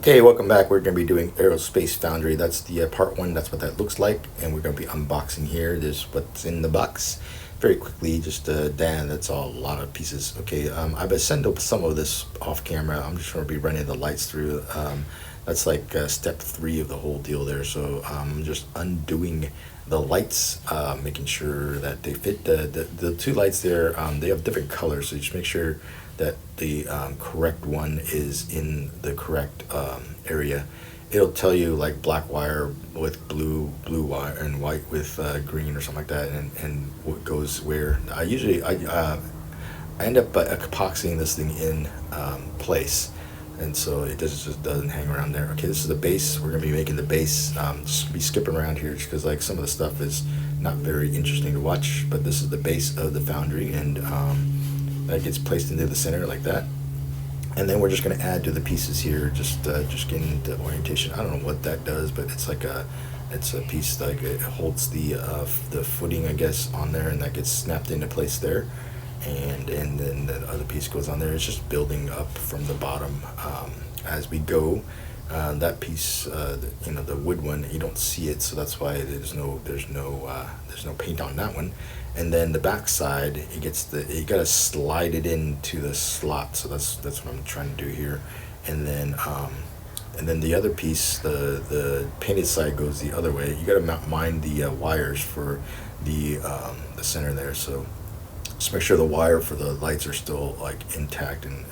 Okay, welcome back. We're going to be doing Aerospace Foundry. That's the part one. That's what that looks like. And we're going to be unboxing here. There's what's in the box. Very quickly, just Dan, that's all, a lot of pieces. Okay, I've sent up some of this off camera. I'm just going to be running the lights through. That's like step 3 of the whole deal there. So I'm just undoing the lights, making sure that they fit. The two lights there, they have different colors, so just make sure that the correct one is in the correct area. It'll tell you like black wire with blue wire and white with green or something like that, and what goes where. I end up epoxying this thing in place, and so it just doesn't hang around there. Okay, this is the base. We're gonna be making the base. Just be skipping around here just because like some of the stuff is not very interesting to watch, but this is the base of the Foundry, and that gets placed into the center like that. And then we're just going to add to the pieces here, just getting the orientation. I don't know what that does, but it's like it's a piece like it holds the footing, I guess, on there, and that gets snapped into place there. And then the other piece goes on there. It's just building up from the bottom as we go. That piece, the wood one, you don't see it, so that's why there's no paint on that one. And then the back side, you gotta slide it into the slot. So that's what I'm trying to do here. And then the other piece, the painted side goes the other way. You gotta mind the wires for the center there. So just make sure the wire for the lights are still like intact and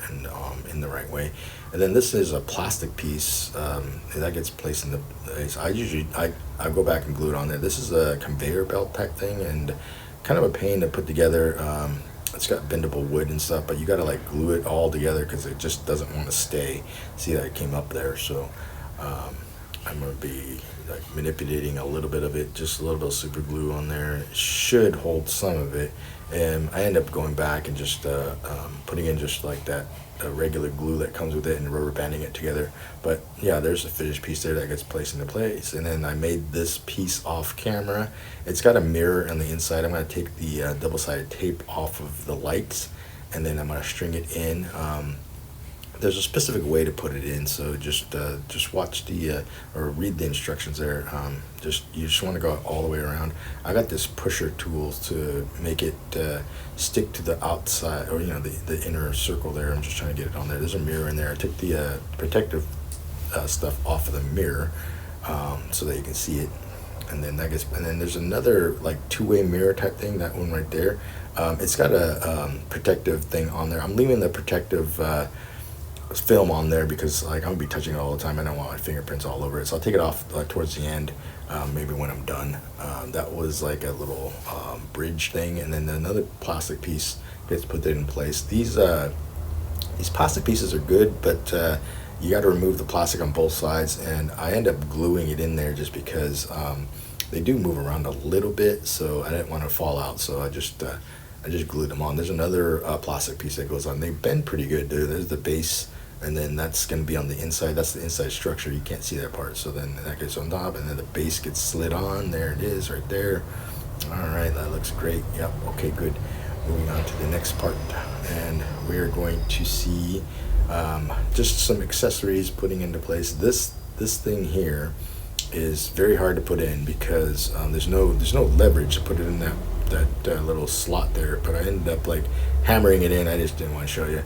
in the right way. And then this is a plastic piece that gets placed in the place. I go back and glue it on there. This is a conveyor belt type thing, and kind of a pain to put together. It's got bendable wood and stuff, but you gotta like glue it all together because it just doesn't want to stay. See that it came up there, so I'm gonna be like manipulating a little bit of it, just a little bit of super glue on there. It should hold some of it, and I end up going back and just putting in just like that regular glue that comes with it and rubber banding it together. But yeah, there's a finished piece there that gets placed into place. And then I made this piece off camera. It's got a mirror on the inside. I'm going to take the double-sided tape off of the lights, and then I'm going to string it in. There's a specific way to put it in, so just watch or read the instructions there. You just want to go all the way around. I got this pusher tools to make it stick to the outside, or the inner circle there. I'm just trying to get it on there. There's a mirror in there. I took the protective stuff off of the mirror so that you can see it. And then there's another like two-way mirror type thing. That one right there. It's got a protective thing on there. I'm leaving the protective film on there because like I'm gonna be touching it all the time. I don't want my fingerprints all over it, so I'll take it off towards the end, maybe when I'm done. That was like a little bridge thing, and then another plastic piece gets put in place. These plastic pieces are good, but you got to remove the plastic on both sides, and I end up gluing it in there just because they do move around a little bit, so I didn't want to fall out, so I just glued them on. There's another plastic piece that goes on. They bend pretty good, dude. There's the base, and then that's going to be on the inside. That's the inside structure. You can't see that part. So then that gets on top, and then the base gets slid on. There it is right there. All right, that looks great. Yep, okay, good. Moving on to the next part, and we're going to see just some accessories putting into place. This thing here is very hard to put in because there's no leverage to put it in that little slot there, but I ended up like hammering it in. I just didn't want to show you.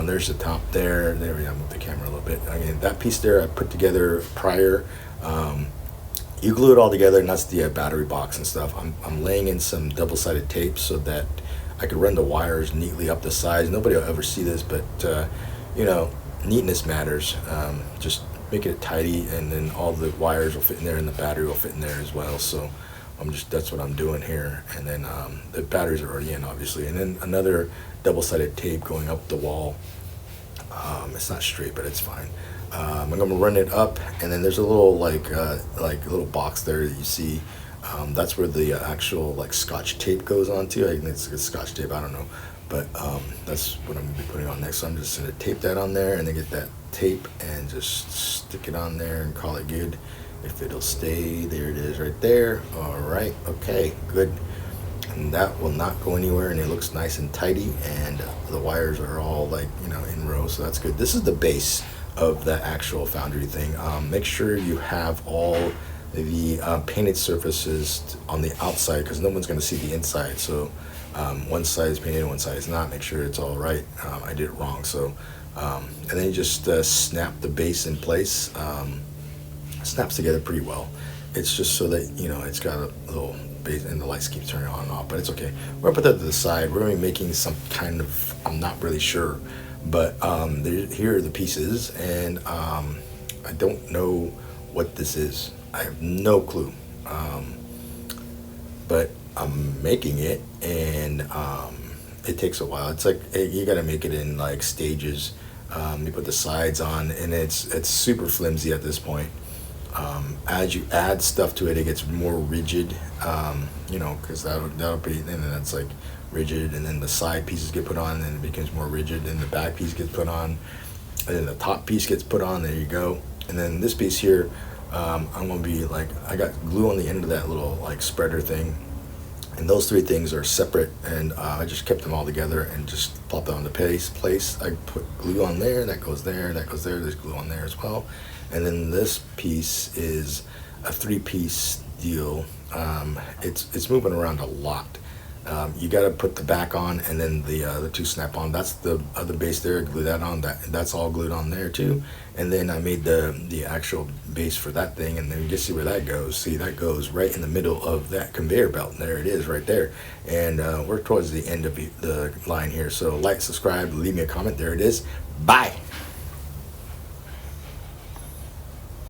There's the top there. There we go. Move the camera a little bit. Again, that piece there I put together prior. You glue it all together, and that's the battery box and stuff. I'm laying in some double-sided tape so that I could run the wires neatly up the sides. Nobody will ever see this, but neatness matters. Just make it tidy, and then all the wires will fit in there, and the battery will fit in there as well. So that's what I'm doing here. And then the batteries are already in, obviously. And then another double-sided tape going up the wall. It's not straight, but it's fine. I'm gonna run it up, and then there's a little like little box there that you see. That's where the actual like Scotch tape goes onto. I think it's a Scotch tape. I don't know, but that's what I'm gonna be putting on next. So I'm just gonna tape that on there, and then get that tape and just stick it on there and call it good. If it'll stay, there it is right there. All right, okay, good. And that will not go anywhere, and it looks nice and tidy, and the wires are all like in row, so that's good. This is the base of the actual Foundry thing. Make sure you have all the painted surfaces on the outside, because no one's going to see the inside. So one side is painted, one side is not. Make sure it's all right. I did it wrong. So and then you just snap the base in place. Snaps together pretty well. It's just so that it's got a little base, and the lights keep turning on and off, but it's okay. We're gonna put that to the side. We're gonna be making some kind of, I'm not really sure, but here are the pieces, and I don't know what this is. I have no clue, but I'm making it, and it takes a while. It's like you got to make it in like stages. You put the sides on, and it's super flimsy at this point. As you add stuff to it, it gets more rigid. Because that'll be, and then that's like rigid, and then the side pieces get put on, and it becomes more rigid, and the back piece gets put on, and then the top piece gets put on. There you go. And then this piece here, I'm gonna be like, I got glue on the end of that little like spreader thing, and those three things are separate, and I just kept them all together and just plopped them into place. I put glue on there, that goes there, that goes there, there's glue on there as well. And then this piece is a 3-piece deal. It's moving around a lot. You got to put the back on, and then the two snap on. That's the other base there. Glue that on. That's all glued on there too. And then I made the actual base for that thing, and then you just see where that goes. See, that goes right in the middle of that conveyor belt. And there it is, right there. And we're towards the end of the line here. So like, subscribe, leave me a comment. There it is. Bye.